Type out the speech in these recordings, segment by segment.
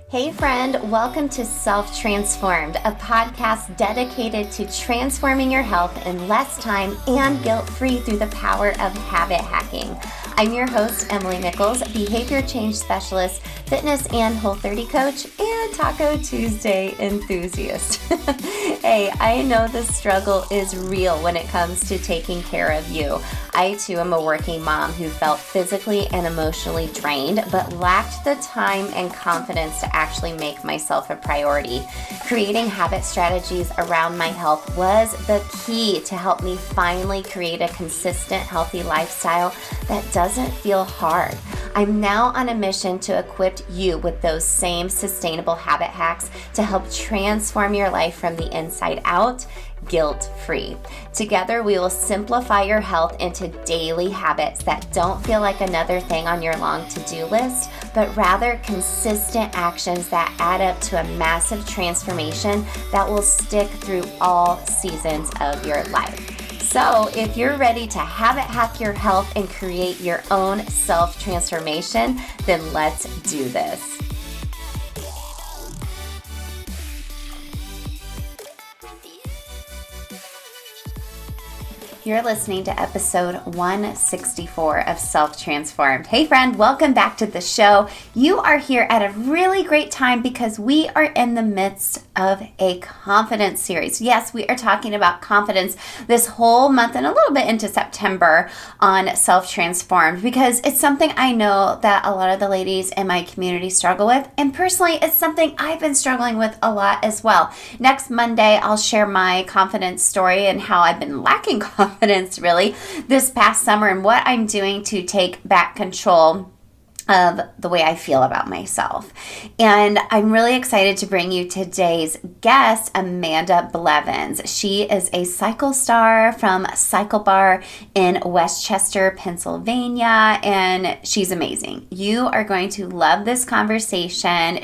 Hey friend, welcome to Self-Transformed, a podcast dedicated to transforming your health in less time and guilt-free through the power of habit hacking. I'm your host, Emily Nichols, behavior change specialist, fitness and Whole30 coach, and Taco Tuesday enthusiast. Hey, I know the struggle is real when it comes to taking care of you. I too am a working mom who felt physically and emotionally drained, but lacked the time and confidence to actually make myself a priority. Creating habit strategies around my health was the key to help me finally create a consistent, healthy lifestyle that doesn't feel hard. I'm now on a mission to equip you with those same sustainable habit hacks to help transform your life from the inside out, guilt-free. Together, we will simplify your health into daily habits that don't feel like another thing on your long to-do list, but rather consistent actions that add up to a massive transformation that will stick through all seasons of your life. So if you're ready to habit hack your health and create your own self-transformation, then let's do this. You're listening to episode 164 of Self-Transformed. Hey friend, welcome back to the show. You are here at a really great time because we are in the midst of a confidence series. Yes, we are talking about confidence this whole month and a little bit into September on Self-Transformed because it's something I know that a lot of the ladies in my community struggle with. And personally, it's something I've been struggling with a lot as well. Next Monday, I'll share my confidence story and how I've been lacking confidence really this past summer and what I'm doing to take back control of the way I feel about myself. And I'm really excited to bring you today's guest, Amanda Blevins. She is a cycle star from CycleBar in Westchester, Pennsylvania, and she's amazing. You are going to love this conversation.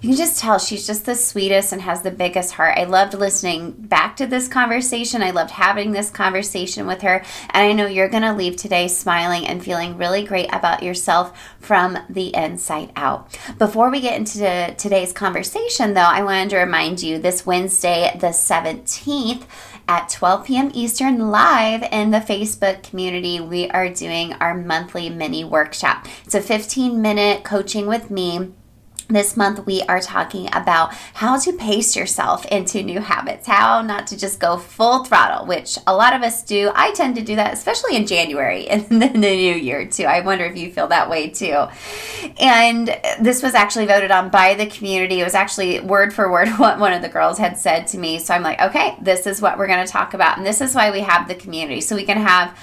You can just tell she's just the sweetest and has the biggest heart. I loved listening back to this conversation. I loved having this conversation with her. And I know you're going to leave today smiling and feeling really great about yourself from the inside out. Before we get into today's conversation, though, I wanted to remind you this Wednesday, the 17th, at 12 p.m. Eastern, live in the Facebook community, we are doing our monthly mini workshop. It's a 15-minute coaching with me. This month, we are talking about how to pace yourself into new habits, how not to just go full throttle, which a lot of us do. I tend to do that, especially in January and the new year, too. I wonder if you feel that way, too. And this was actually voted on by the community. It was actually word for word what one of the girls had said to me. So I'm like, okay, this is what we're going to talk about. And this is why we have the community. So we can have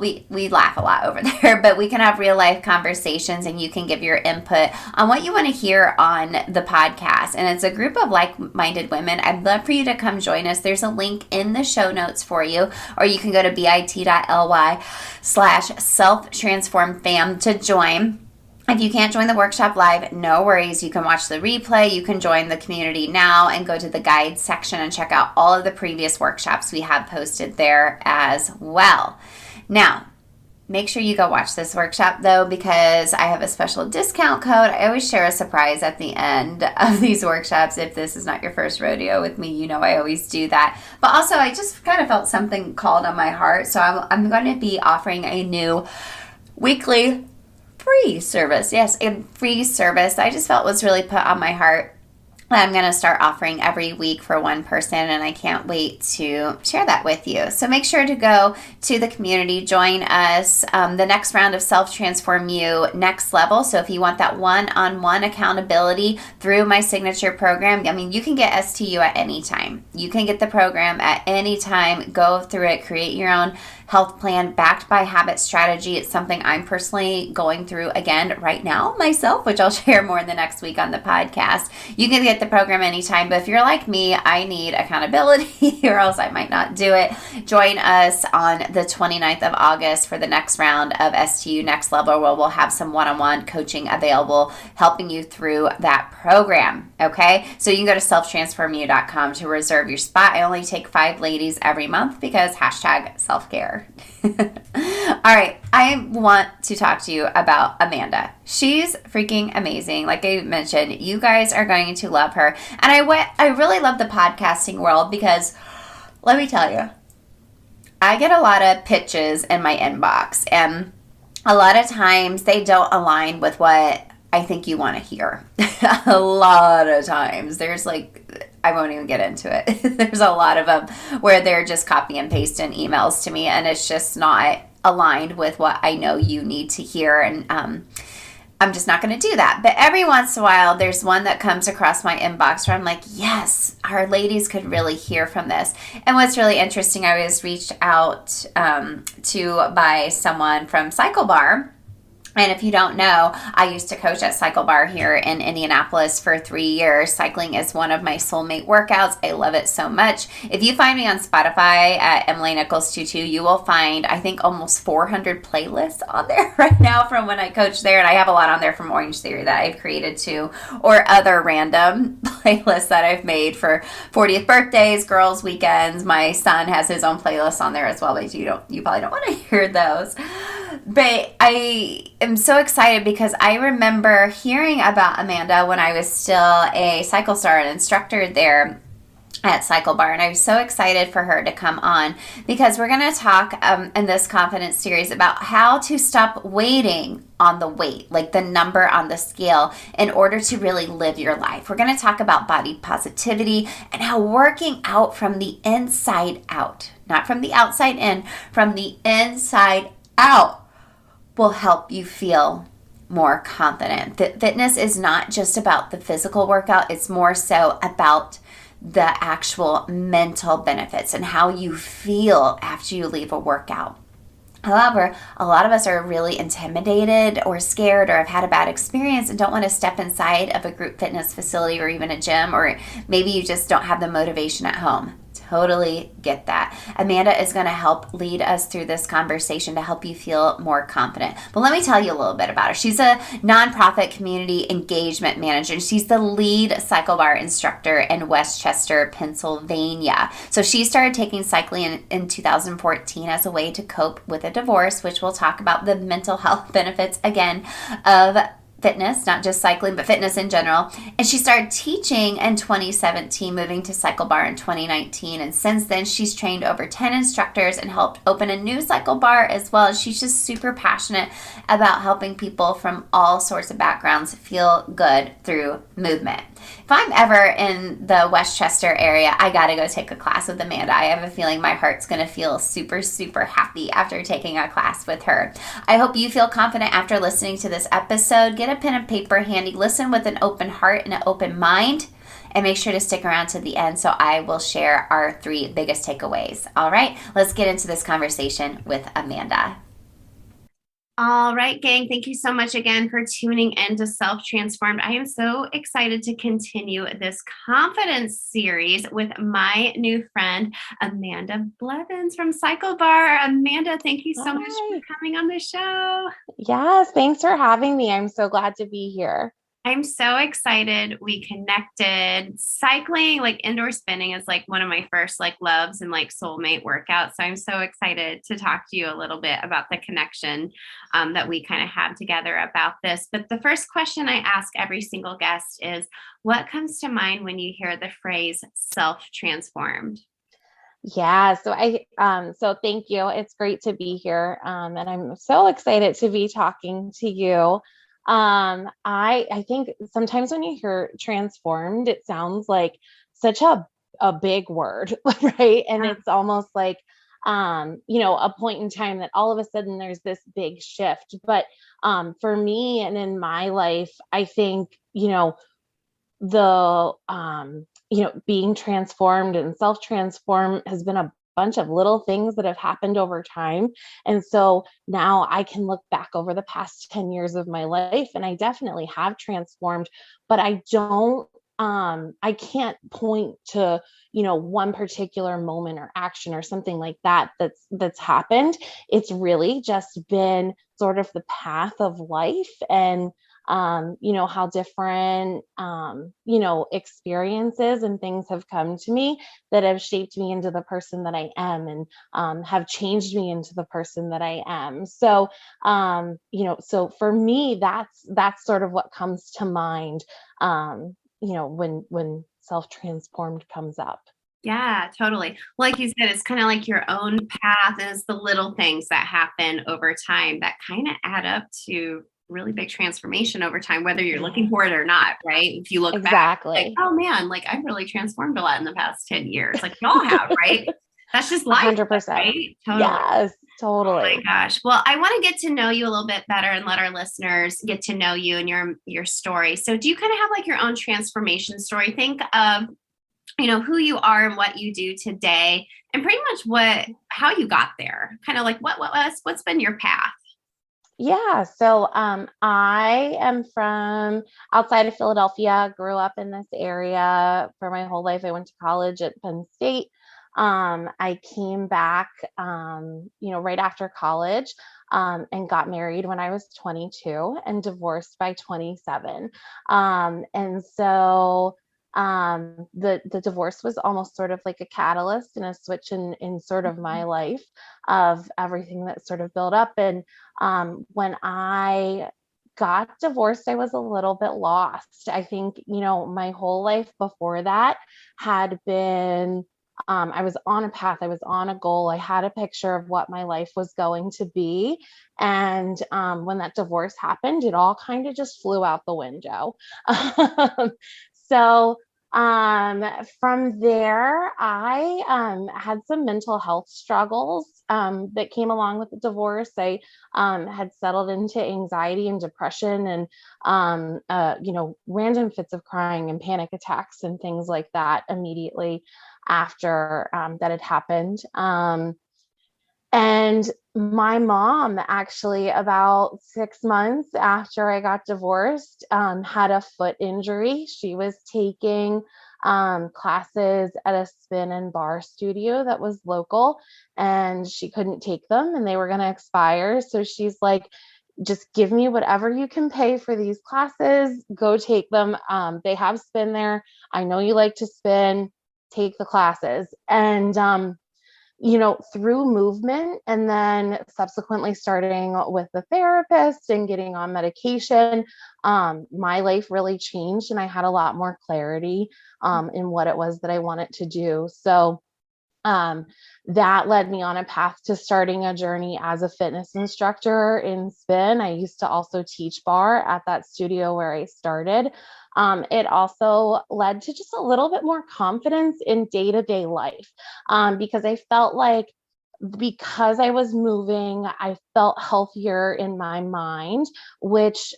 we laugh a lot over there, but we can have real life conversations and you can give your input on what you want to hear on the podcast. And it's a group of like-minded women. I'd love for you to come join us. There's a link in the show notes for you, or you can go to bit.ly/self-transform-fam to join. If you can't join the workshop live, no worries. You can watch the replay. You can join the community now and go to the guide section and check out all of the previous workshops we have posted there as well. Now, make sure you go watch this workshop, though, because I have a special discount code. I always share a surprise at the end of these workshops. If this is not your first rodeo with me, you know I always do that. But also, I just kind of felt something called on my heart, so I'm going to be offering a new weekly free service. Yes, a free service I just felt was really put on my heart. I'm going to start offering every week for one person, and I can't wait to share that with you. So make sure to go to the community, join us. The next round of Self-Transform You Next Level. So if you want that one-on-one accountability through my signature program, you can get STU at any time. You can get the program at any time. Go through it, create your own health plan backed by habit strategy. It's something I'm personally going through again right now myself, which I'll share more in the next week on the podcast. You can get the program anytime, but if you're like me, I need accountability or else I might not do it. Join us on the 29th of August for the next round of STU Next Level, where we'll have some one-on-one coaching available, helping you through that program. Okay, so you can go to selftransformu.com to reserve your spot. I only take 5 ladies every month because #selfcare. All right, I want to talk to you about Amanda. She's freaking amazing. Like I mentioned, you guys are going to love her. And I really love the podcasting world because let me tell you, I get a lot of pitches in my inbox, and a lot of times they don't align with what I think you want to hear. A lot of times there's like, I won't even get into it. There's a lot of them where they're just copy and pasting emails to me, and it's just not aligned with what I know you need to hear. And I'm just not going to do that. But every once in a while, there's one that comes across my inbox where I'm like, yes, our ladies could really hear from this. And what's really interesting, I was reached out to by someone from CycleBar. And if you don't know, I used to coach at CycleBar here in Indianapolis for 3 years. Cycling is one of my soulmate workouts. I love it so much. If you find me on Spotify at Emily Nichols 22, you will find, I think, almost 400 playlists on there right now from when I coached there. And I have a lot on there from Orange Theory that I've created too, or other random playlists that I've made for 40th birthdays, girls' weekends. My son has his own playlist on there as well, but you probably don't want to hear those. But I am so excited because I remember hearing about Amanda when I was still a CycleStar, an instructor there at CycleBar, and I was so excited for her to come on because we're going to talk in this confidence series about how to stop waiting on the weight, like the number on the scale, in order to really live your life. We're going to talk about body positivity and how working out from the inside out, not from the outside in, from the inside out, will help you feel more confident. Fitness is not just about the physical workout, it's more so about the actual mental benefits and how you feel after you leave a workout. However, a lot of us are really intimidated or scared or have had a bad experience and don't want to step inside of a group fitness facility or even a gym, or maybe you just don't have the motivation at home. Totally get that. Amanda is going to help lead us through this conversation to help you feel more confident. But let me tell you a little bit about her. She's a nonprofit community engagement manager. She's the lead CycleBar instructor in Westchester, Pennsylvania. So she started taking cycling in 2014 as a way to cope with a divorce, which we'll talk about the mental health benefits again of fitness, not just cycling, but fitness in general. And she started teaching in 2017, moving to CycleBar in 2019. And since then, she's trained over 10 instructors and helped open a new CycleBar as well. She's just super passionate about helping people from all sorts of backgrounds feel good through movement. If I'm ever in the Westchester area, I got to go take a class with Amanda. I have a feeling my heart's going to feel super, super happy after taking a class with her. I hope you feel confident after listening to this episode. Get a pen and paper handy. Listen with an open heart and an open mind. And make sure to stick around to the end so I will share our 3 biggest takeaways. All right, let's get into this conversation with Amanda. All right, gang. Thank you so much again for tuning in to Self Transformed. I am so excited to continue this confidence series with my new friend, Amanda Blevins from CycleBar. Amanda, thank you so much for coming on the show. Yes, thanks for having me. I'm so glad to be here. I'm so excited we connected. Cycling, like indoor spinning, is like one of my first like loves and like soulmate workouts. So I'm so excited to talk to you a little bit about the connection that we kind of have together about this. But the first question I ask every single guest is, what comes to mind when you hear the phrase self-transformed? Yeah, so thank you. It's great to be here. And I'm so excited to be talking to you. I think sometimes when you hear transformed, it sounds like such a big word, right? And it's almost like, a point in time that all of a sudden there's this big shift. But, for me and in my life, I think, being transformed and self-transform has been a bunch of little things that have happened over time. And so now I can look back over the past 10 years of my life and I definitely have transformed, but I can't point to, one particular moment or action or something like that's happened. It's really just been sort of the path of life. And how different, experiences and things have come to me that have shaped me into the person that I am, and have changed me into the person that I am. So, so for me, that's sort of what comes to mind, when self-transformed comes up. Yeah, totally. Like you said, it's kind of like your own path, and it's the little things that happen over time that kind of add up to really big transformation over time, whether you're looking for it or not, right? If you look back, like, Exactly. oh man, like I've really transformed a lot in the past 10 years. Like y'all have, right? That's just life, 100%. right? Totally. Yes, Oh my totally. gosh. Well, I want to get to know you a little bit better and let our listeners get to know you and your story. So do you kind of have like your own transformation story? Think of who you are and what you do today, and pretty much how you got there. Kind of like what's been your path? Yeah. So I am from outside of Philadelphia, grew up in this area for my whole life. I went to college at Penn State. I came back, right after college, and got married when I was 22 and divorced by 27. And so the divorce was almost sort of like a catalyst and a switch in sort of my life of everything that sort of built up. And when I got divorced, I was a little bit lost. I think, my whole life before that had been, I was on a path, I was on a goal, I had a picture of what my life was going to be. And when that divorce happened, it all kind of just flew out the window. So from there, I had some mental health struggles that came along with the divorce. I had settled into anxiety and depression, and random fits of crying and panic attacks and things like that immediately after that had happened. And my mom, actually, about 6 months after I got divorced, had a foot injury. She was taking classes at a spin and bar studio that was local, and she couldn't take them and they were going to expire. So she's like, just give me whatever you can pay for these classes, go take them. They have spin there. I know you like to spin, take the classes. And through movement and then subsequently starting with the therapist and getting on medication, my life really changed and I had a lot more clarity in what it was that I wanted to do. So that led me on a path to starting a journey as a fitness instructor in spin. I used to also teach bar at that studio where I started. It also led to just a little bit more confidence in day-to-day life, because I felt like because I was moving, I felt healthier in my mind, which,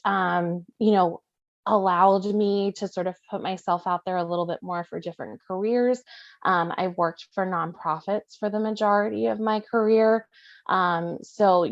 allowed me to sort of put myself out there a little bit more for different careers. I worked for nonprofits for the majority of my career. So,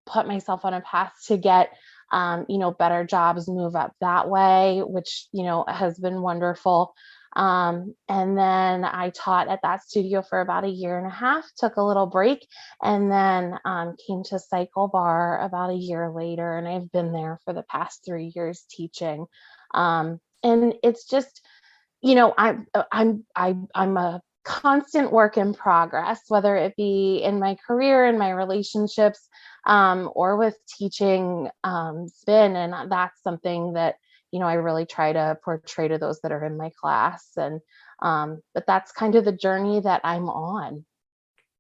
put myself on a path to get, better jobs, move up that way, which, has been wonderful. And then I taught at that studio for about a year and a half, took a little break, and then came to CycleBar about a year later. And I've been there for the past 3 years teaching. And it's just, I'm a constant work in progress, whether it be in my career, in my relationships, or with teaching spin. And that's something that, I really try to portray to those that are in my class. And but that's kind of the journey that I'm on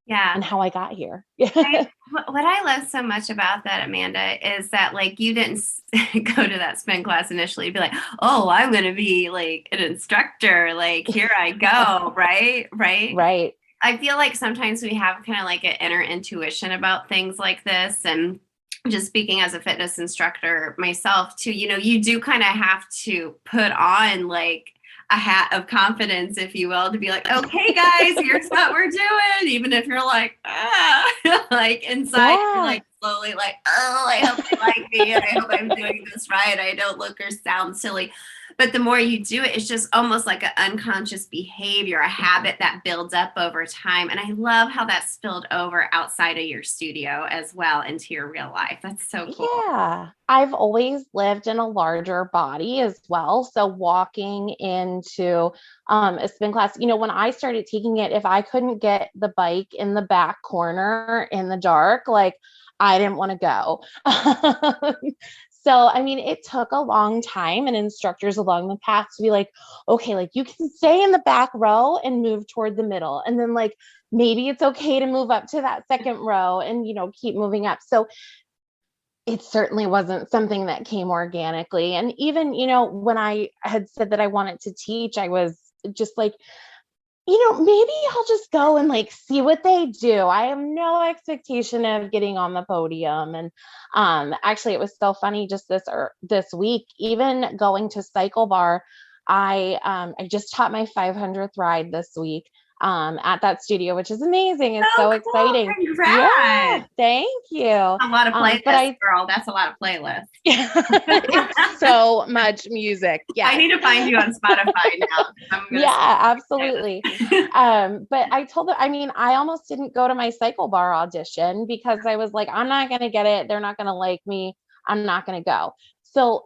Yeah. and how I got here. What I love so much about that, Amanda, is that like you didn't go to that spin class initially, be like, oh, I'm going to be like an instructor. Like, here I go. Right. Right. Right. I feel like sometimes we have kind of like an inner intuition about things like this. And just speaking as a fitness instructor myself too, you do kind of have to put on like a hat of confidence, if you will, to be like, okay, guys, here's what we're doing. Even if you're like, like inside, you're Yeah. like slowly like, oh, I hope they like me. And I hope I'm doing this right. I don't look or sound silly. But the more you do it, it's just almost like an unconscious behavior, a habit that builds up over time. And I love how that spilled over outside of your studio as well into your real life. That's so cool. Yeah, I've always lived in a larger body as well. So walking into a spin class, when I started taking it, if I couldn't get the bike in the back corner in the dark, like I didn't want to go. So, I mean, it took a long time and instructors along the path to be like, okay, like you can stay in the back row and move toward the middle. And then like, maybe it's okay to move up to that second row and, keep moving up. So it certainly wasn't something that came organically. And even, when I had said that I wanted to teach, I was just like, maybe I'll just go and like see what they do. I have no expectation of getting on the podium. And actually it was so funny just this week, even going to CycleBar, I just taught my 500th ride this week at that studio, which is amazing. It's so cool. exciting. Congrats. Yeah, thank you. A lot of playlists, girl. That's a lot of playlists. It's so much music. Yeah. I need to find you on Spotify now. Yeah, absolutely. But I told them, I almost didn't go to my CycleBar audition because I was like, I'm not going to get it. They're not going to like me. I'm not going to go. So,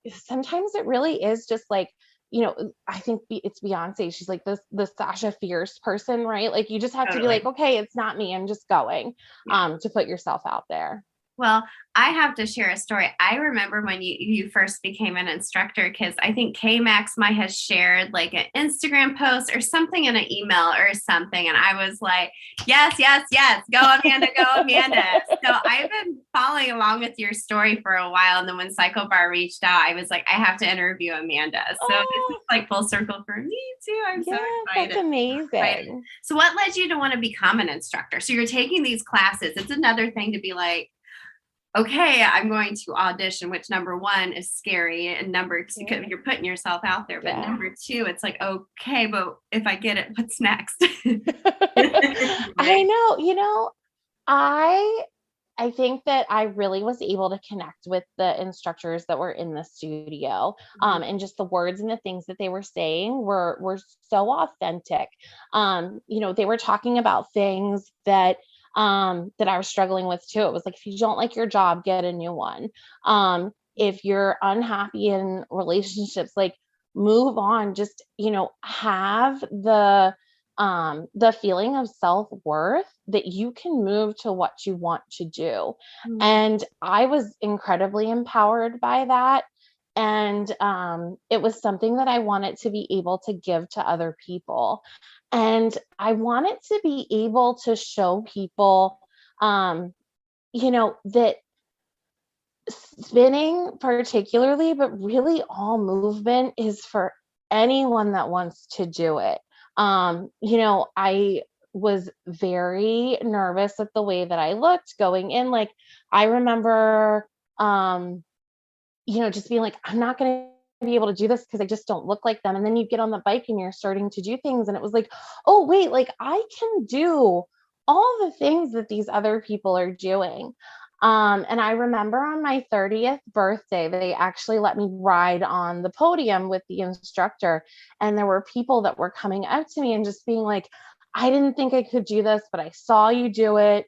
sometimes it really is just like, I think it's Beyonce. She's like the Sasha Fierce person, right? Like you just have to be like, okay, it's not me. I'm just going to put yourself out there. Well, I have to share a story. I remember when you first became an instructor, because I think K-Max might have shared like an Instagram post or something in an email or something. And I was like, yes, yes, yes, go Amanda, go Amanda. So I've been following along with your story for a while. And then when CycleBar reached out, I was like, I have to interview Amanda. So this is like full circle for me too. I'm so excited. That's amazing. Right. So what led you to want to become an instructor? So you're taking these classes. It's another thing to be like, okay, I'm going to audition, which number one is scary. And number two, you're putting yourself out there. But number two, it's like, okay, but if I get it, what's next? I know, I think that I really was able to connect with the instructors that were in the studio. And just the words and the things that they were saying were so authentic. They were talking about things that I was struggling with too. It was like, if you don't like your job, get a new one. If you're unhappy in relationships, like move on, just, have the feeling of self-worth that you can move to what you want to do. And I was incredibly empowered by that. And it was something that I wanted to be able to give to other people. And I wanted to be able to show people, that spinning particularly, but really all movement is for anyone that wants to do it. I was very nervous at the way that I looked going in. Like, I remember, just being like, I'm not going to be able to do this because I just don't look like them. And then you get on the bike and you're starting to do things. And it was like, oh, wait, like I can do all the things that these other people are doing. And I remember on my 30th birthday, they actually let me ride on the podium with the instructor. And there were people that were coming up to me and just being like, I didn't think I could do this, but I saw you do it.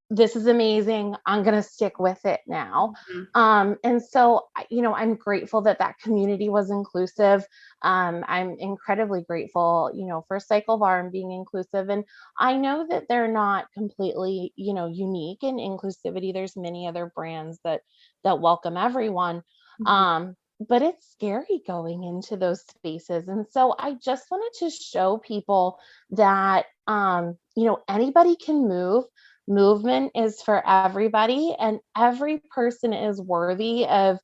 This is amazing. I'm going to stick with it now. And so, I'm grateful that community was inclusive. I'm incredibly grateful, for CycleBar and being inclusive. And I know that they're not completely, unique in inclusivity. There's many other brands that welcome everyone. But it's scary going into those spaces. And so I just wanted to show people that, anybody can move. Movement is for everybody, and every person is worthy of,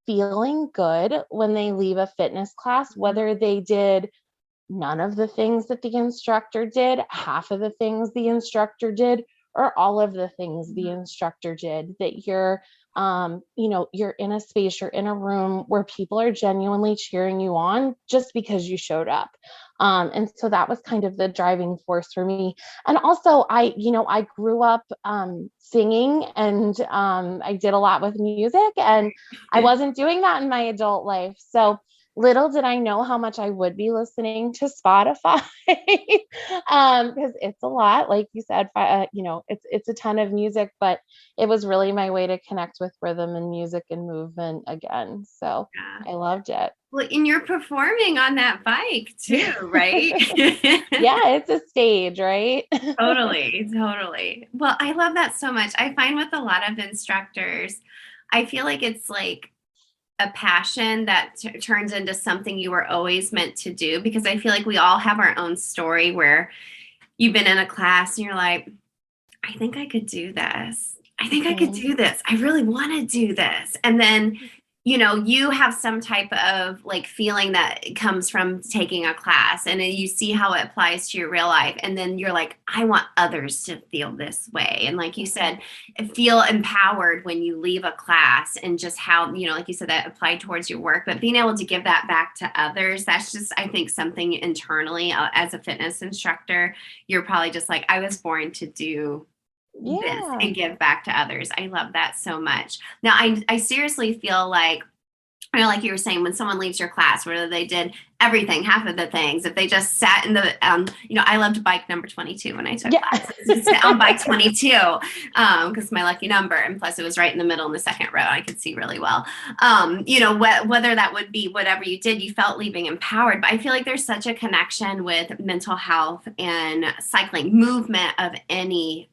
feeling good when they leave a fitness class, whether they did none of the things that the instructor did, half of the things the instructor did, or all of the things the instructor did, that you're you're in a space, you're in a room where people are genuinely cheering you on just because you showed up. And so that was kind of the driving force for me. And also I grew up singing, and I did a lot with music, and I wasn't doing that in my adult life. So little did I know how much I would be listening to Spotify, because it's a lot, like you said, it's a ton of music, but it was really my way to connect with rhythm and music and movement again. So Yeah. I loved it. Well, and you're performing on that bike too, right? Yeah, it's a stage, right? Totally, totally. Well, I love that so much. I find with a lot of instructors, I feel like it's like a passion that turns into something you were always meant to do, because I feel like we all have our own story where you've been in a class and you're like, I think I could do this. I think I could do this. I really want to do this. And then, you have some type of like feeling that comes from taking a class, and then you see how it applies to your real life. And then you're like, I want others to feel this way. And like you said, feel empowered when you leave a class, and just how, like you said, that applied towards your work, but being able to give that back to others, that's just, I think, something internally as a fitness instructor, you're probably just like, I was born to do this and give back to others. I love that so much. Now, I seriously feel like, like you were saying, when someone leaves your class, whether they did everything, half of the things, if they just sat in the, I loved bike number 22 when I took classes, to sit on bike 22, because my lucky number, and plus it was right in the middle in the second row. I could see really well. Whether that would be whatever you did, you felt leaving empowered. But I feel like there's such a connection with mental health and cycling, movement of any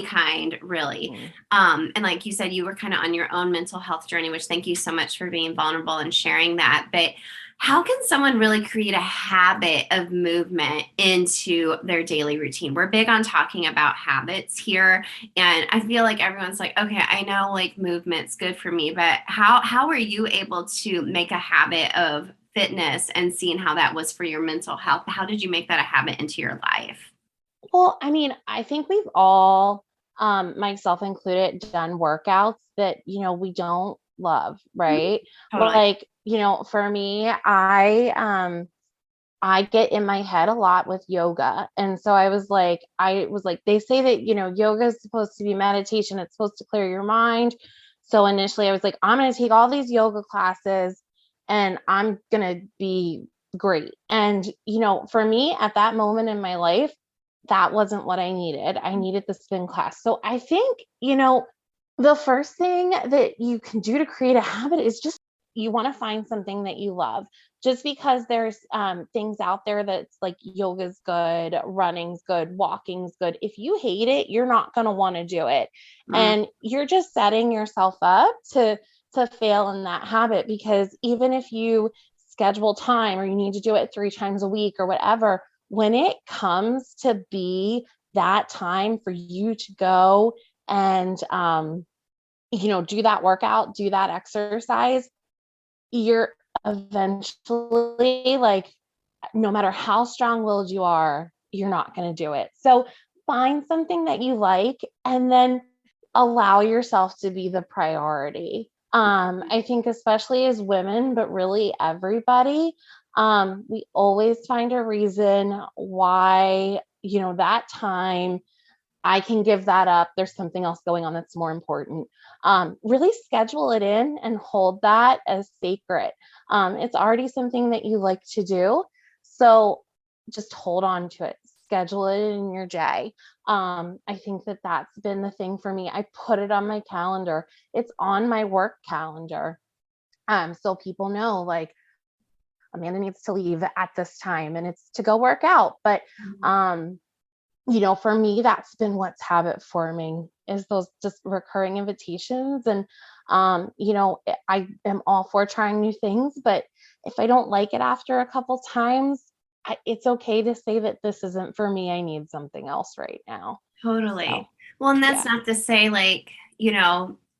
kind, really. And like you said, you were kind of on your own mental health journey, which thank you so much for being vulnerable and sharing that. But how can someone really create a habit of movement into their daily routine? We're big on talking about habits here. And I feel like everyone's like, okay, I know like movement's good for me, but how are you able to make a habit of fitness and seeing how that was for your mental health? How did you make that a habit into your life? Well, I mean, I think we've all, myself included, done workouts that, we don't love, right? Totally. Like, for me, I get in my head a lot with yoga. And so I was like, they say that, yoga is supposed to be meditation. It's supposed to clear your mind. So initially I was like, I'm going to take all these yoga classes and I'm going to be great. And, for me at that moment in my life, that wasn't what I needed. I needed the spin class. So I think, the first thing that you can do to create a habit is just, you want to find something that you love. Just because there's things out there that's like yoga's good, running's good, walking's good. If you hate it, you're not going to want to do it. And you're just setting yourself up to fail in that habit, because even if you schedule time or you need to do it 3 times a week or whatever, when it comes to be that time for you to go and, do that workout, do that exercise, you're eventually like, no matter how strong-willed you are, you're not going to do it. So find something that you like and then allow yourself to be the priority. I think especially as women, but really everybody, we always find a reason why, that time I can give that up. There's something else going on that's more important. Really schedule it in and hold that as sacred. It's already something that you like to do. So just hold on to it. Schedule it in your day. I think that that's been the thing for me. I put it on my calendar. It's on my work calendar. So people know, like, Amanda needs to leave at this time and it's to go work out. But for me, that's been what's habit forming, is those just recurring invitations. And, I am all for trying new things, but if I don't like it after a couple times, it's okay to say that this isn't for me. I need something else right now. Totally. So, Well, and that's not to say like,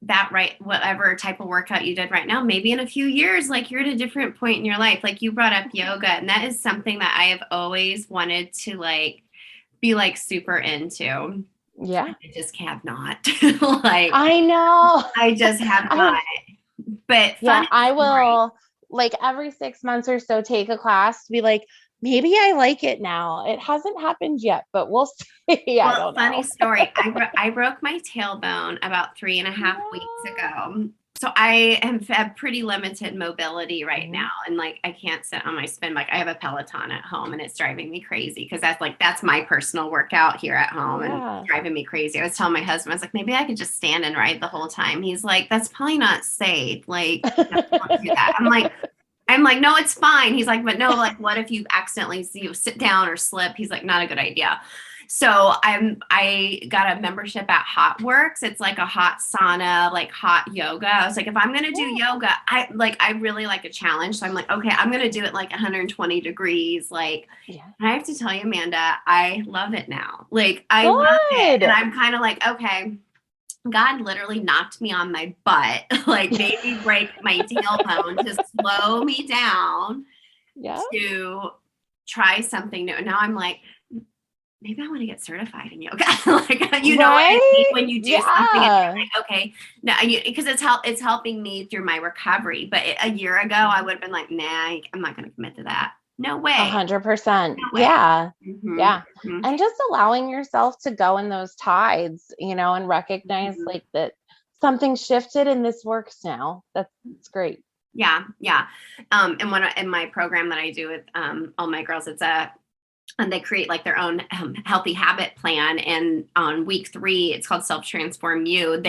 that whatever type of workout you did right now, maybe in a few years, like you're at a different point in your life. Like you brought up yoga, and that is something that I have always wanted to like be like super into. Yeah. I just have not. Like, I know. I just have not. But Yeah, funny I story. will like every 6 months or so take a class to be like, maybe I like it now. It hasn't happened yet, but we'll see. I Well, don't funny know. story. I broke my tailbone about 3.5 weeks No. ago. So I have pretty limited mobility right Mhm. now. And like, I can't sit on my spin bike. I have a Peloton at home and it's driving me crazy because that's my personal workout here at home and it's Yeah. driving me crazy. I was telling my husband, I was like, maybe I could just stand and ride the whole time. He's like, that's probably not safe. Like, no, don't do that. I'm like, no, it's fine. He's like, but no, like, what if you accidentally sit down or slip? He's like, not a good idea. So I got a membership at Hot Works. It's like a hot sauna, like hot yoga. I was like, if I'm gonna do Yeah. yoga, I really like a challenge. So I'm like, okay, I'm gonna do it like 120 degrees. Like, Yeah. and I have to tell you, Amanda, I love it now. Like I love it. And Good. I'm kind of like, okay, God literally knocked me on my butt, like made me break my tailbone to slow me down Yeah. to try something new. And now I'm like, maybe I want to get certified in yoga. Like, you know what I mean? Right? When you do something and you're Yeah. like, okay, no, because it's helping me through my recovery. But a year ago, I would have been like, nah, I'm not going to commit to that. No way. 100%. No way. Yeah. Mm-hmm, Yeah. mm-hmm, And just allowing yourself to go in those tides, and recognize mm-hmm. like that something shifted and this works now. That's great. Yeah, yeah. And in my program that I do with all my girls, and they create like their own healthy habit plan. And on week 3, it's called Self Transform You.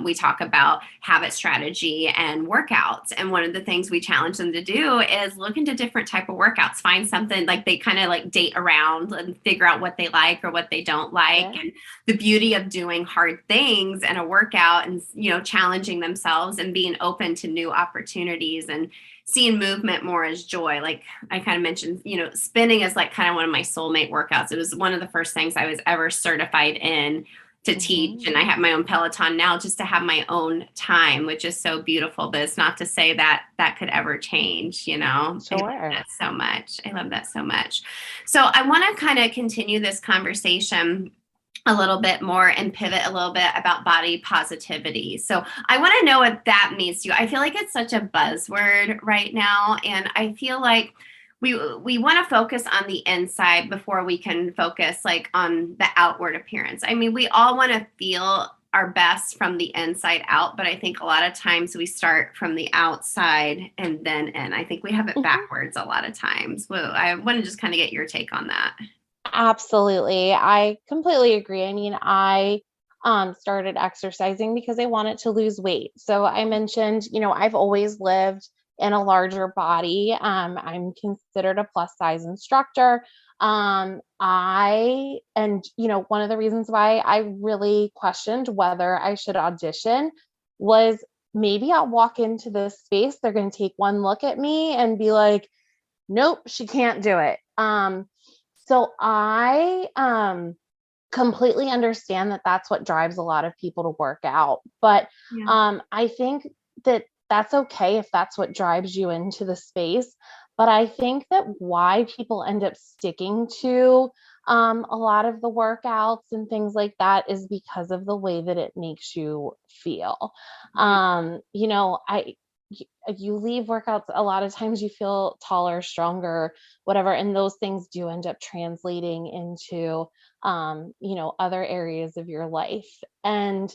We talk about habit strategy and workouts. And one of the things we challenge them to do is look into different type of workouts, find something like they kind of like date around and figure out what they like or what they don't like. Yeah. And the beauty of doing hard things in a workout and, challenging themselves and being open to new opportunities and seeing movement more as joy. Like I kind of mentioned, spinning is like kind of one of my soulmate workouts. It was one of the first things I was ever certified in to teach. Mhm. And I have my own Peloton now just to have my own time, which is so beautiful. But it's not to say that that could ever change, I love Sure. that so much. I love that so much. So I want to kind of continue this conversation a little bit more and pivot a little bit about body positivity. So I want to know what that means to you. I feel like it's such a buzzword right now, and I feel like we want to focus on the inside before we can focus like on the outward appearance. I mean, we all want to feel our best from the inside out, but I think a lot of times we start from the outside and then in. I think we have it Mhm. backwards a lot of times. Well, I want to just kind of get your take on that. Absolutely. I completely agree. I mean, I started exercising because I wanted to lose weight. So I mentioned, I've always lived in a larger body. I'm considered a plus size instructor. One of the reasons why I really questioned whether I should audition was maybe I'll walk into this space, they're going to take one look at me and be like, nope, she can't do it. So I completely understand that that's what drives a lot of people to work out. But Yeah. I think that that's okay if that's what drives you into the space. But I think that why people end up sticking to a lot of the workouts and things like that is because of the way that it makes you feel. You leave workouts, a lot of times you feel taller, stronger, whatever, and those things do end up translating into other areas of your life. And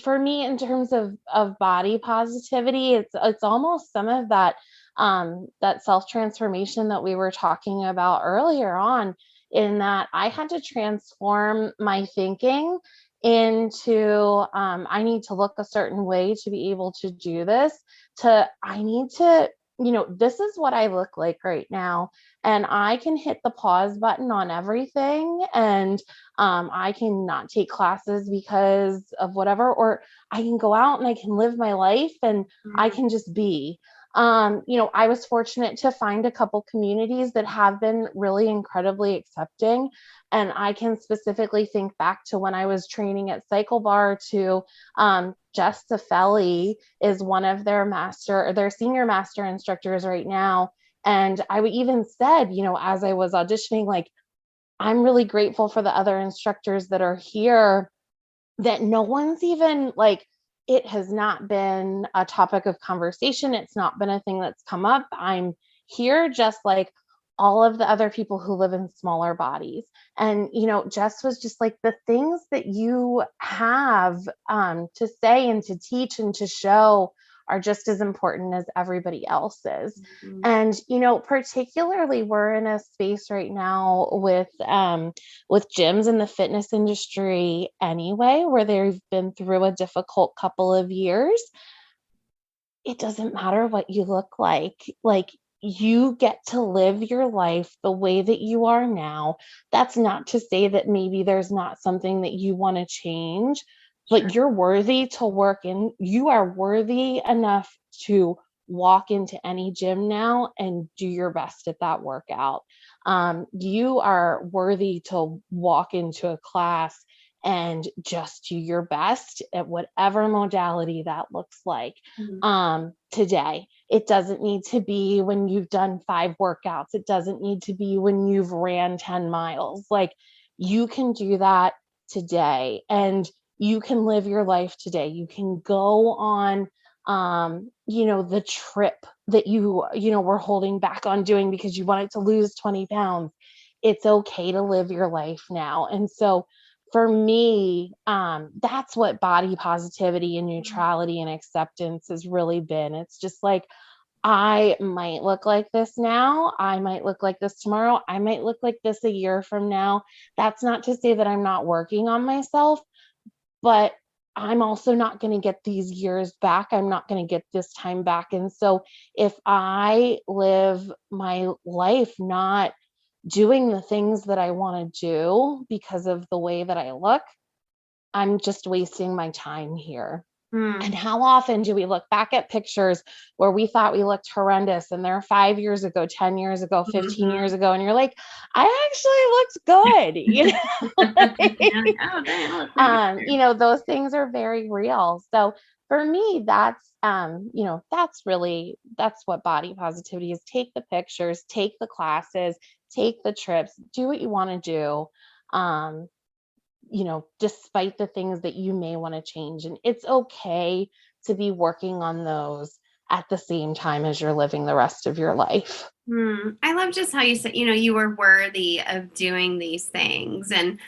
for me, in terms of body positivity, it's almost some of that self transformation that we were talking about earlier on, in that I had to transform my thinking into I need to look a certain way to be able to do this, to I need to, this is what I look like right now, and I can hit the pause button on everything, and I can not take classes because of whatever, or I can go out and I can live my life and I Mhm. can just be. I was fortunate to find a couple communities that have been really incredibly accepting. And I can specifically think back to when I was training at CycleBar to Jess Safelli is one of their senior master instructors right now. And I even said, as I was auditioning, like, I'm really grateful for the other instructors that are here, that no one's even like, it has not been a topic of conversation. It's not been a thing that's come up. I'm here just like all of the other people who live in smaller bodies. And, Jess was just like, the things that you have to say and to teach and to show are just as important as everybody else's. Mm-hmm. And, particularly we're in a space right now with gyms in the fitness industry anyway, where they've been through a difficult couple of years. It doesn't matter what you look like. Like, you get to live your life the way that you are now. That's not to say that maybe there's not something that you want to change, but you're worthy to work in. You are worthy enough to walk into any gym now and do your best at that workout. You are worthy to walk into a class and just do your best at whatever modality that looks like. Today. It doesn't need to be when you've done 5 workouts. It doesn't need to be when you've ran 10 miles. Like, you can do that today, and you can live your life today. You can go on, the trip that you were holding back on doing because you wanted to lose 20 pounds. It's okay to live your life now. And so for me, that's what body positivity and neutrality and acceptance has really been. It's just like, I might look like this now. I might look like this tomorrow. I might look like this a year from now. That's not to say that I'm not working on myself, but I'm also not going to get these years back. I'm not going to get this time back. And so if I live my life not doing the things that I want to do because of the way that I look, I'm just wasting my time here. And how often do we look back at pictures where we thought we looked horrendous, and they're 5 years ago, 10 years ago, 15 years ago, and you're like, I actually looked good. Those things are very real. So for me, that's what body positivity is. Take the pictures, take the classes, take the trips, do what you want to do. Despite the things that you may want to change. And it's okay to be working on those at the same time as you're living the rest of your life. I love just how you said, you were worthy of doing these things. And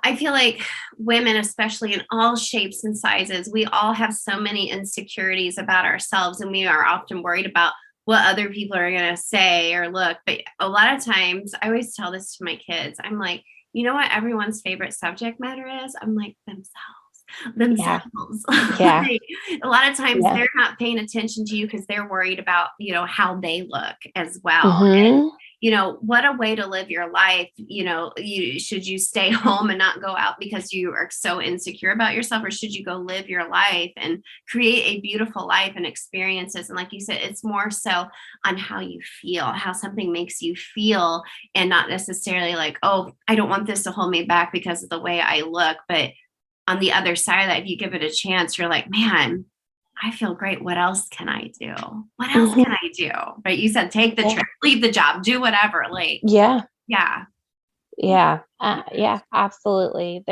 I feel like women, especially in all shapes and sizes, we all have so many insecurities about ourselves, and we are often worried about what other people are going to say or look. But a lot of times, I always tell this to my kids. I'm like, you know what everyone's favorite subject matter is? I'm like, themselves. Yeah. Like, a lot of times they're not paying attention to you because they're worried about, how they look as well. And, what a way to live your life. Should you stay home and not go out because you are so insecure about yourself, or should you go live your life and create a beautiful life and experiences? And like you said, it's more so on how you feel, how something makes you feel, and not necessarily like, oh, I don't want this to hold me back because of the way I look. But on the other side of that, if you give it a chance, you're like, man, I feel great. What else can I do? What else can I do? But you said, take the trip, leave the job, do whatever. Like, yeah, absolutely.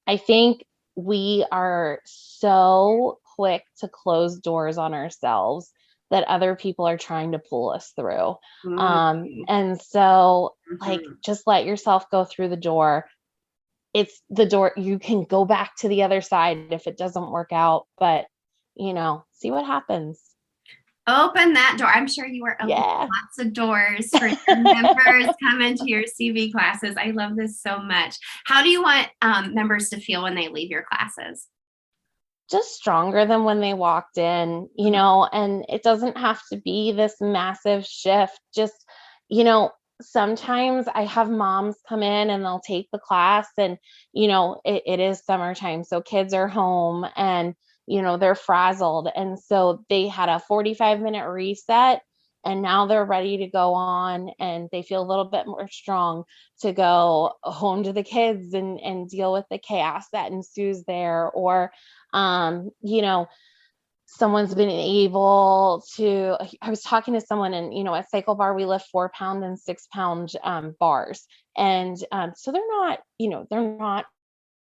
I think we are so quick to close doors on ourselves that other people are trying to pull us through. And so like, just let yourself go through the door. It's the door. You can go back to the other side if it doesn't work out, but see what happens. Open that door. I'm sure you are opening lots of doors for your members coming to your CV classes. I love this so much. How do you want members to feel when they leave your classes? Just stronger than when they walked in, and it doesn't have to be this massive shift. Just, sometimes I have moms come in and they'll take the class, and, it is summertime. So kids are home and, they're frazzled. And so they had a 45-minute reset, and now they're ready to go on, and they feel a little bit more strong to go home to the kids and deal with the chaos that ensues there. Or, someone's been able to, I was talking to someone and, at CycleBar, we lift 4-pound and 6-pound bars. And so they're not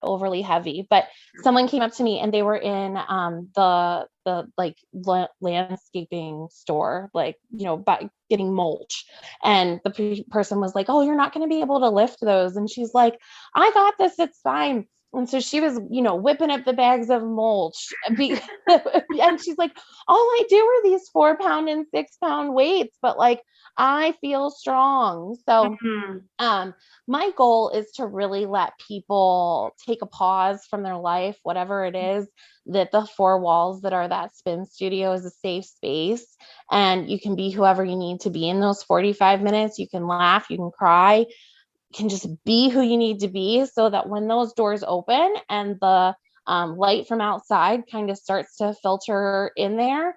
overly heavy, but someone came up to me and they were in the like landscaping store, like, by getting mulch. And the person was like, "Oh, you're not going to be able to lift those." And she's like, "I got this, it's fine." And so she was, whipping up the bags of mulch. And she's like, "All I do are these 4-pound and 6-pound weights, but like, I feel strong." So my goal is to really let people take a pause from their life, whatever it is, that the 4 walls that are that spin studio is a safe space, and you can be whoever you need to be in those 45 minutes. You can laugh, you can cry, you can just be who you need to be, so that when those doors open and the light from outside kind of starts to filter in there,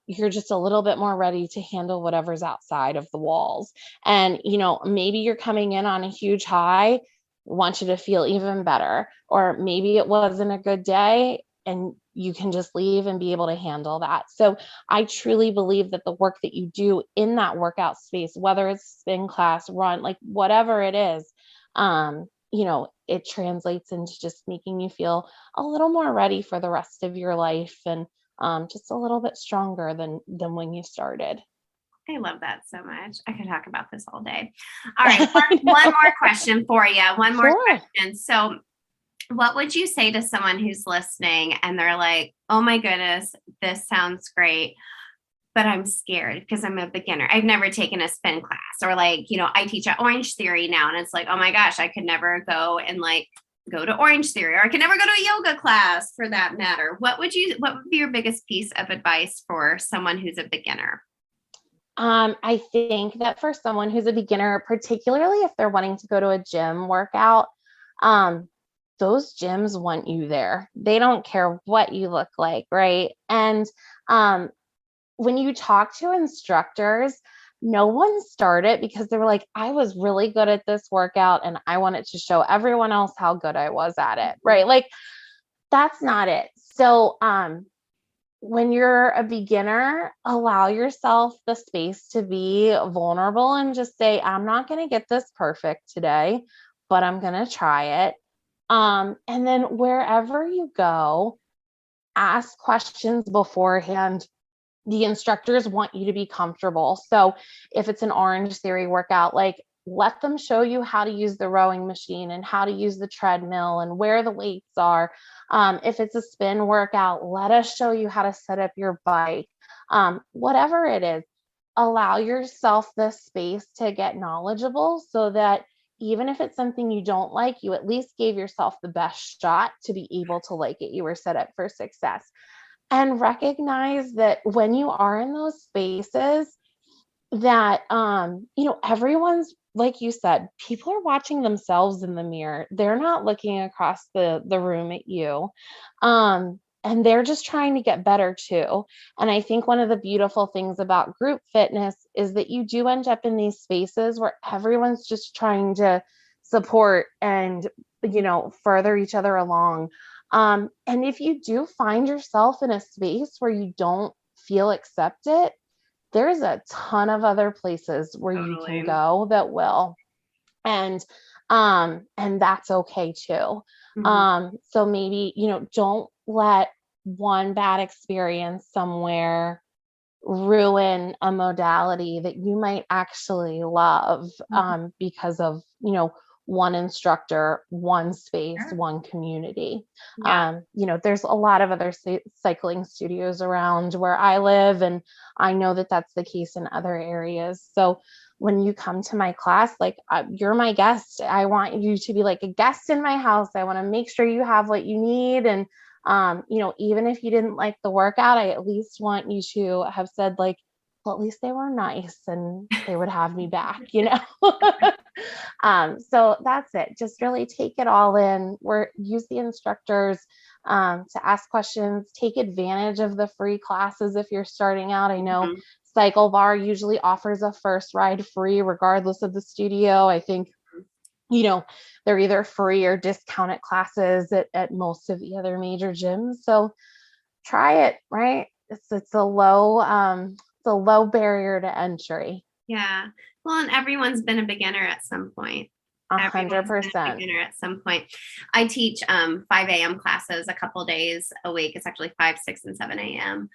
you're just a little bit more ready to handle whatever's outside of the walls. And, maybe you're coming in on a huge high, want you to feel even better, or maybe it wasn't a good day and you can just leave and be able to handle that. So I truly believe that the work that you do in that workout space, whether it's spin class, run, like whatever it is, it translates into just making you feel a little more ready for the rest of your life, and just a little bit stronger than when you started. I love that so much. I could talk about this all day. All right. One more question for you. One more question. So what would you say to someone who's listening and they're like, "Oh my goodness, this sounds great, but I'm scared because I'm a beginner. I've never taken a spin class," or like, I teach at Orange Theory now, and it's like, "Oh my gosh, I could never go and like go to Orange Theory, or I could never go to a yoga class for that matter." What would be your biggest piece of advice for someone who's a beginner? I think that for someone who's a beginner, particularly if they're wanting to go to a gym workout, those gyms want you there. They don't care what you look like, right? And when you talk to instructors, no one started because they were like, "I was really good at this workout and I wanted to show everyone else how good I was at it," right? Like, that's not it. So when you're a beginner, allow yourself the space to be vulnerable and just say, "I'm not going to get this perfect today, but I'm going to try it." And then wherever you go, ask questions beforehand. The instructors want you to be comfortable. So if it's an Orange Theory workout, like, let them show you how to use the rowing machine and how to use the treadmill and where the weights are. If it's a spin workout, let us show you how to set up your bike. Whatever it is, allow yourself the space to get knowledgeable, so that even if it's something you don't like, you at least gave yourself the best shot to be able to like it. You were set up for success. And recognize that when you are in those spaces, that everyone's, like you said, people are watching themselves in the mirror. They're not looking across the room at you. And they're just trying to get better too. And I think one of the beautiful things about group fitness is that you do end up in these spaces where everyone's just trying to support and, further each other along. And if you do find yourself in a space where you don't feel accepted, there's a ton of other places where you can go that will. And that's okay too. So maybe, don't let one bad experience somewhere ruin a modality that you might actually love, because of, one instructor, one space, one community. There's a lot of other cycling studios around where I live, and I know that that's the case in other areas. So when you come to my class, like, you're my guest. I want you to be like a guest in my house. I want to make sure you have what you need. And, even if you didn't like the workout, I at least want you to have said, like, well, at least they were nice and they would have me back, So that's it. Just really take it all in. Use the instructors to ask questions, take advantage of the free classes if you're starting out. I know CycleBar usually offers a first ride free regardless of the studio. I think, they're either free or discounted classes at most of the other major gyms. So try it, right? It's a low barrier to entry. Yeah. Well, and everyone's been a beginner at some point. 100%. Beginner at some point. I teach 5 a.m. classes a couple days a week. It's actually 5, 6, and 7 a.m.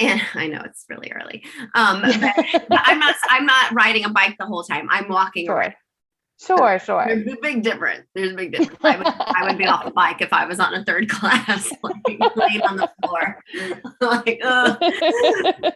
And I know it's really early. But I'm not riding a bike the whole time. I'm walking around. Sure. There's a big difference. I would be off the bike if I was on a third class, like laying on the floor. Like,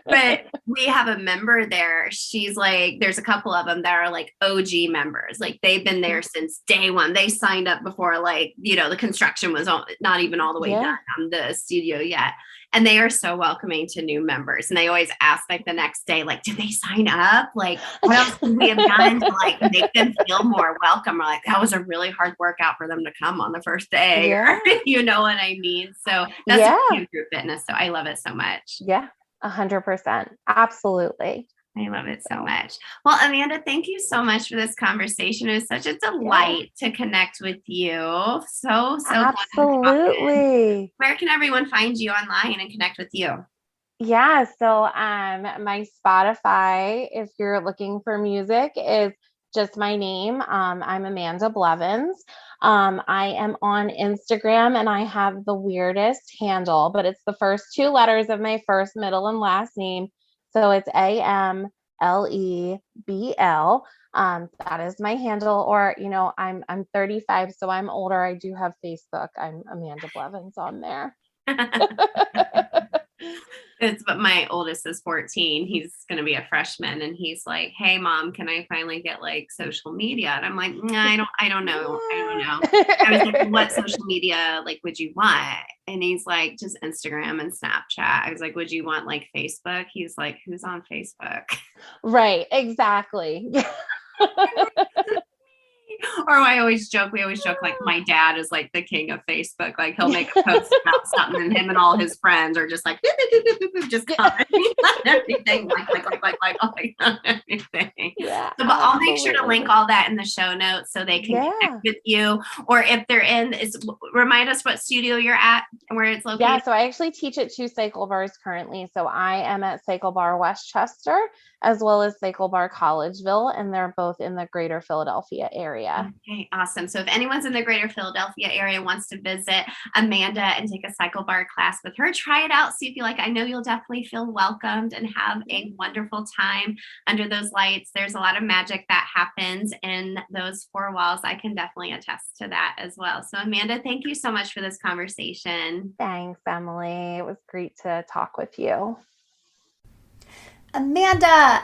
but we have a member there. She's like, there's a couple of them that are like OG members. Like they've been there since day one. They signed up before, like, the construction was not even all the way done on the studio yet. And they are so welcoming to new members. And they always ask like the next day, like, did they sign up? Like, what else could we have done to like make them feel more welcome? Or like, that was a really hard workout for them to come on the first day. Yeah. You know what I mean? So that's group fitness. So I love it so much. Yeah, 100%. Absolutely. I love it so much. Well, Amanda, thank you so much for this conversation. It was such a delight to connect with you. So absolutely. Where can everyone find you online and connect with you? Yeah. So my Spotify, if you're looking for music, is just my name. I'm Amanda Blevins. I am on Instagram and I have the weirdest handle, but it's the first 2 letters of my first, middle, and last name. So it's AMLEBL. That is my handle. Or, I'm 35, so I'm older. I do have Facebook. I'm Amanda Blevins on there. But my oldest is 14. He's going to be a freshman, and he's like, "Hey, Mom, can I finally get like social media?" And I'm like, "Nah, I don't know. I was like, "What social media like would you want?" And he's like, "Just Instagram and Snapchat." I was like, "Would you want like Facebook?" He's like, "Who's on Facebook?" Right. Exactly. Or we always joke like my dad is like the king of Facebook. Like he'll make a post about something and him and all his friends are just like just commenting on everything, like everything. Yeah, so, but I'll make sure to link all that in the show notes so they can connect with you. Or if they're remind us what studio you're at and where it's located. Yeah, so I actually teach at 2 CycleBars currently. So I am at CycleBar Westchester as well as CycleBar Collegeville, and they're both in the greater Philadelphia area. Okay, awesome. So if anyone's in the greater Philadelphia area wants to visit Amanda and take a CycleBar class with her, try it out. See if you like. I know you'll definitely feel welcomed and have a wonderful time under those lights. There's a lot of magic that happens in those 4 walls. I can definitely attest to that as well. So Amanda, thank you so much for this conversation. Thanks, Emily. It was great to talk with you. Amanda,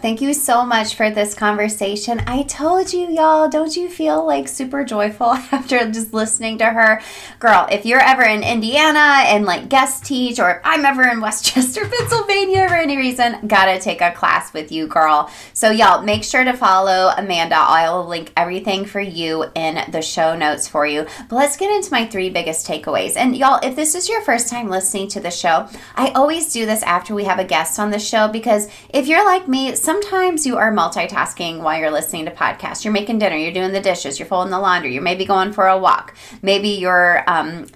thank you so much for this conversation. I told you, y'all, don't you feel like super joyful after just listening to her? Girl, if you're ever in Indiana and like guest teach, or if I'm ever in Westchester, Pennsylvania for any reason, gotta take a class with you, girl. So y'all, make sure to follow Amanda. I'll link everything for you in the show notes for you. But let's get into my 3 biggest takeaways. And y'all, if this is your first time listening to the show, I always do this after we have a guest on the show, because if you're like me, sometimes you are multitasking while you're listening to podcasts. You're making dinner, you're doing the dishes, you're folding the laundry, you're maybe going for a walk, maybe you're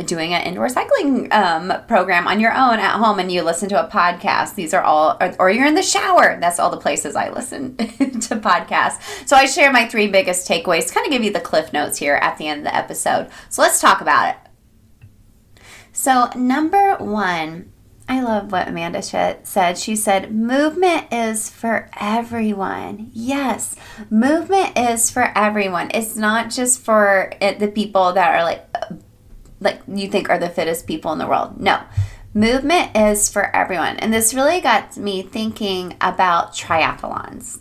doing an indoor cycling program on your own at home and you listen to a podcast. These are all, or you're in the shower. That's all the places I listen to podcasts. So I share my 3 biggest takeaways to kind of give you the cliff notes here at the end of the episode. So let's talk about it. So number 1, I love what Amanda said. She said, movement is for everyone. Yes, movement is for everyone. It's not just for the people that are like you think are the fittest people in the world. No, movement is for everyone. And this really got me thinking about triathlons.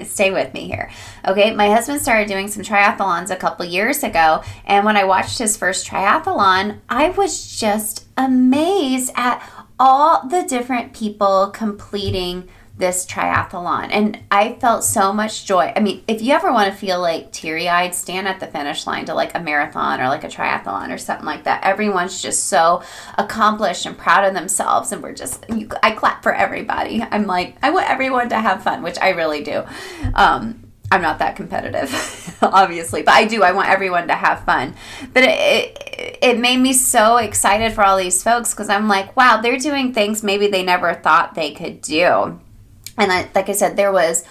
Stay with me here. Okay, my husband started doing some triathlons a couple years ago, and when I watched his first triathlon, I was just amazed at all the different people completing this triathlon. And I felt so much joy. I mean, if you ever want to feel like teary-eyed, stand at the finish line to like a marathon or like a triathlon or something like that. Everyone's just so accomplished and proud of themselves. And I clap for everybody. I'm like, I want everyone to have fun, which I really do. I'm not that competitive, obviously, but I want everyone to have fun. But it made me so excited for all these folks because I'm like, wow, they're doing things maybe they never thought they could do. And like I said, there was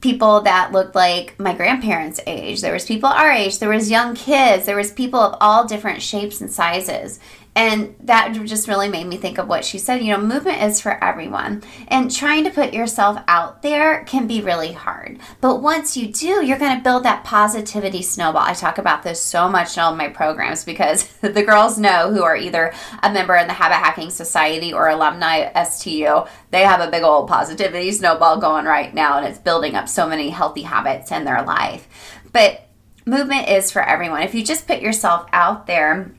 people that looked like my grandparents' age. There was people our age. There was young kids. There was people of all different shapes and sizes. And that just really made me think of what she said. Movement is for everyone. And trying to put yourself out there can be really hard. But once you do, you're going to build that positivity snowball. I talk about this so much in all of my programs because the girls know who are either a member in the Habit Hacking Society or alumni STU. They have a big old positivity snowball going right now, and it's building up so many healthy habits in their life. But movement is for everyone. If you just put yourself out there,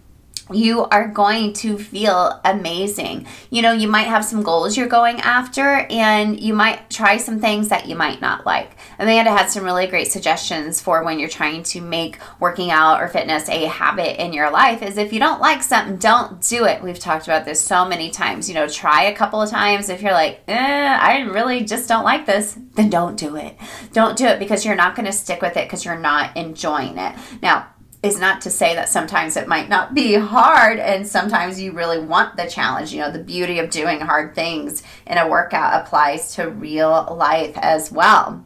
you are going to feel amazing. You might have some goals you're going after, and you might try some things that you might not like. Amanda had some really great suggestions for when you're trying to make working out or fitness a habit in your life is if you don't like something, don't do it. We've talked about this so many times. Try a couple of times. If you're like, I really just don't like this, then don't do it. Don't do it because you're not going to stick with it because you're not enjoying it. Now, is not to say that sometimes it might not be hard and sometimes you really want the challenge. The beauty of doing hard things in a workout applies to real life as well.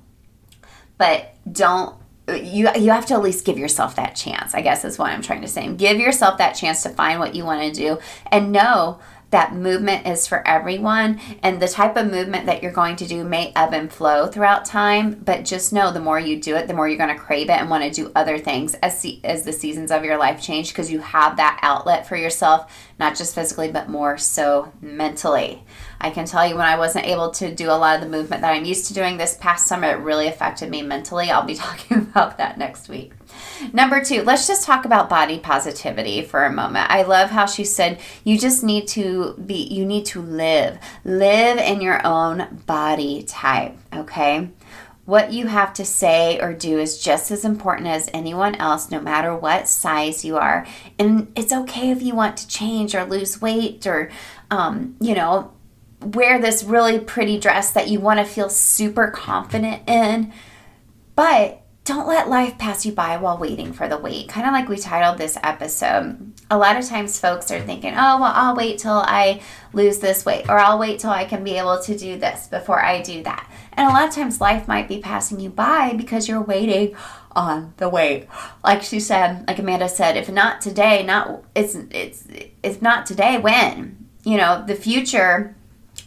But you have to at least give yourself that chance, I guess is what I'm trying to say. Give yourself that chance to find what you want to do and know that movement is for everyone, and the type of movement that you're going to do may ebb and flow throughout time, but just know the more you do it, the more you're going to crave it and want to do other things as the seasons of your life change because you have that outlet for yourself, not just physically, but more so mentally. I can tell you when I wasn't able to do a lot of the movement that I'm used to doing this past summer, it really affected me mentally. I'll be talking about that next week. Number 2, let's just talk about body positivity for a moment. I love how she said you need to live in your own body type, okay? What you have to say or do is just as important as anyone else, no matter what size you are. And it's okay if you want to change or lose weight or, wear this really pretty dress that you want to feel super confident in. But don't let life pass you by while waiting for the wait. Kind of like we titled this episode. A lot of times folks are thinking, oh, well, I'll wait till I lose this weight, or I'll wait till I can be able to do this before I do that. And a lot of times life might be passing you by because you're waiting on the wait. Like she said, like Amanda said, if not today, it's not today, when? The future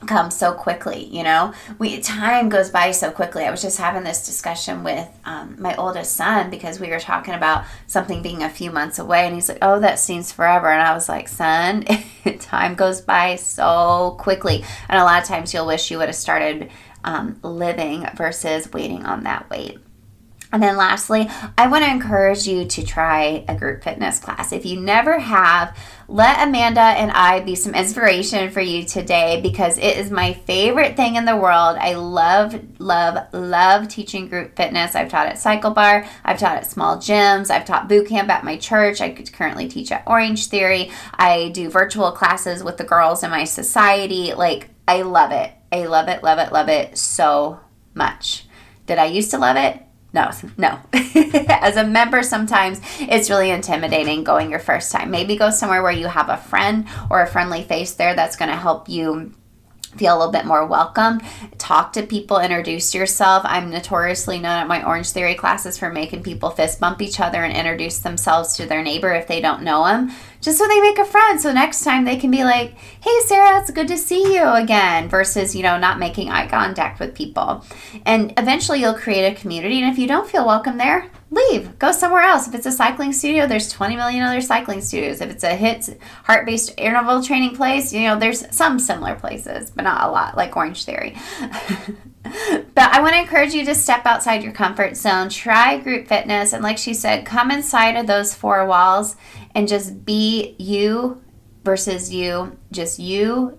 comes so quickly, time goes by so quickly. I was just having this discussion with my oldest son because we were talking about something being a few months away, and he's like, oh, that seems forever. And I was like, son, time goes by so quickly, and a lot of times you'll wish you would have started living versus waiting on that wait. And then lastly, I want to encourage you to try a group fitness class. If you never have, let Amanda and I be some inspiration for you today because it is my favorite thing in the world. I love teaching group fitness. I've taught at CycleBar. I've taught at small gyms. I've taught boot camp at my church. I currently teach at Orange Theory. I do virtual classes with the girls in my society. I love it. I love it so much. Did I used to love it? No. As a member, sometimes it's really intimidating going your first time. Maybe go somewhere where you have a friend or a friendly face there that's going to help you feel a little bit more welcome. Talk to people, introduce yourself. I'm notoriously known at my Orange Theory classes for making people fist bump each other and introduce themselves to their neighbor if they don't know them, just so they make a friend. So next time they can be like, hey, Sarah, it's good to see you again, versus, not making eye contact with people. And eventually you'll create a community. And if you don't feel welcome there, leave. Go somewhere else. If it's a cycling studio, there's 20 million other cycling studios. If it's a HIIT, heart-based interval training place, there's some similar places, but not a lot, like Orange Theory. But I want to encourage you to step outside your comfort zone, try group fitness, and like she said, come inside of those 4 walls and just be you versus you, just you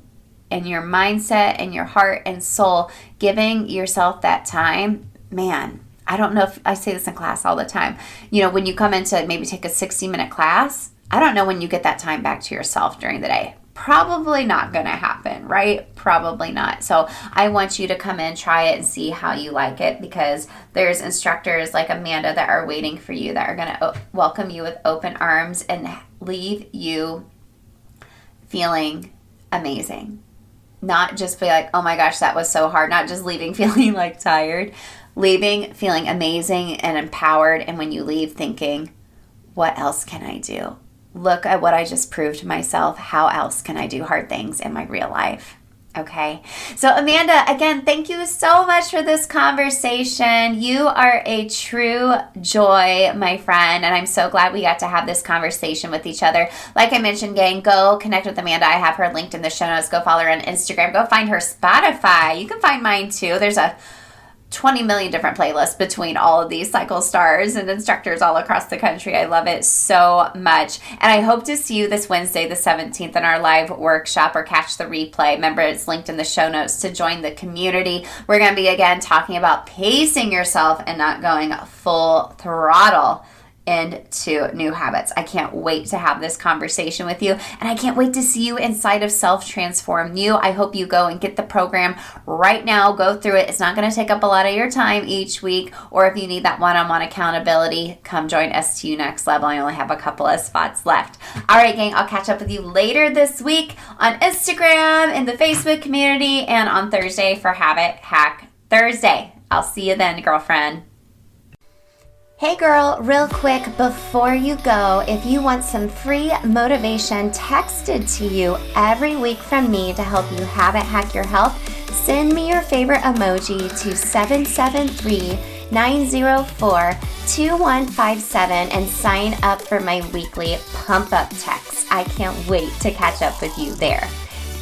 and your mindset and your heart and soul, giving yourself that time. Man, I don't know if I say this in class all the time. When you come in to maybe take a 60-minute class, I don't know when you get that time back to yourself during the day. Probably not going to happen, right? Probably not. So I want you to come in, try it, and see how you like it, because there's instructors like Amanda that are waiting for you, that are going to welcome you with open arms and leave you feeling amazing. Not just be like, oh my gosh, that was so hard. Not just leaving feeling like tired. Leaving feeling amazing and empowered. And when you leave thinking, what else can I do? Look at what I just proved to myself. How else can I do hard things in my real life? Okay. So Amanda, again, thank you so much for this conversation. You are a true joy, my friend, and I'm so glad we got to have this conversation with each other. Like I mentioned, gang, go connect with Amanda. I have her linked in the show notes. Go follow her on Instagram. Go find her Spotify. You can find mine too. There's a 20 million different playlists between all of these cycle stars and instructors all across the country. I love it so much. And I hope to see you this Wednesday, the 17th, in our live workshop, or catch the replay. Remember, it's linked in the show notes to join the community. We're going to be, again, talking about pacing yourself and not going full throttle into new habits. I can't wait to have this conversation with you, and I can't wait to see you inside of Self Transform You. I hope you go and get the program right now. Go through it. It's not going to take up a lot of your time each week, or if you need that one-on-one accountability, come join STU Next Level. I only have a couple of spots left. All right, gang, I'll catch up with you later this week on Instagram, in the Facebook community, and on Thursday for Habit Hack Thursday. I'll see you then, girlfriend. Hey girl, real quick before you go, if you want some free motivation texted to you every week from me to help you habit hack your health, send me your favorite emoji to 773-904-2157 and sign up for my weekly pump up text. I can't wait to catch up with you there.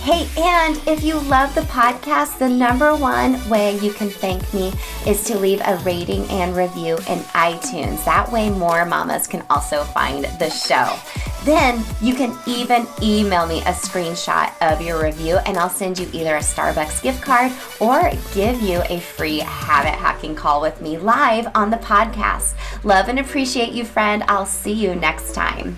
Hey, and if you love the podcast, the number one way you can thank me is to leave a rating and review in iTunes. That way more mamas can also find the show. Then you can even email me a screenshot of your review, and I'll send you either a Starbucks gift card or give you a free habit hacking call with me live on the podcast. Love and appreciate you, friend. I'll see you next time.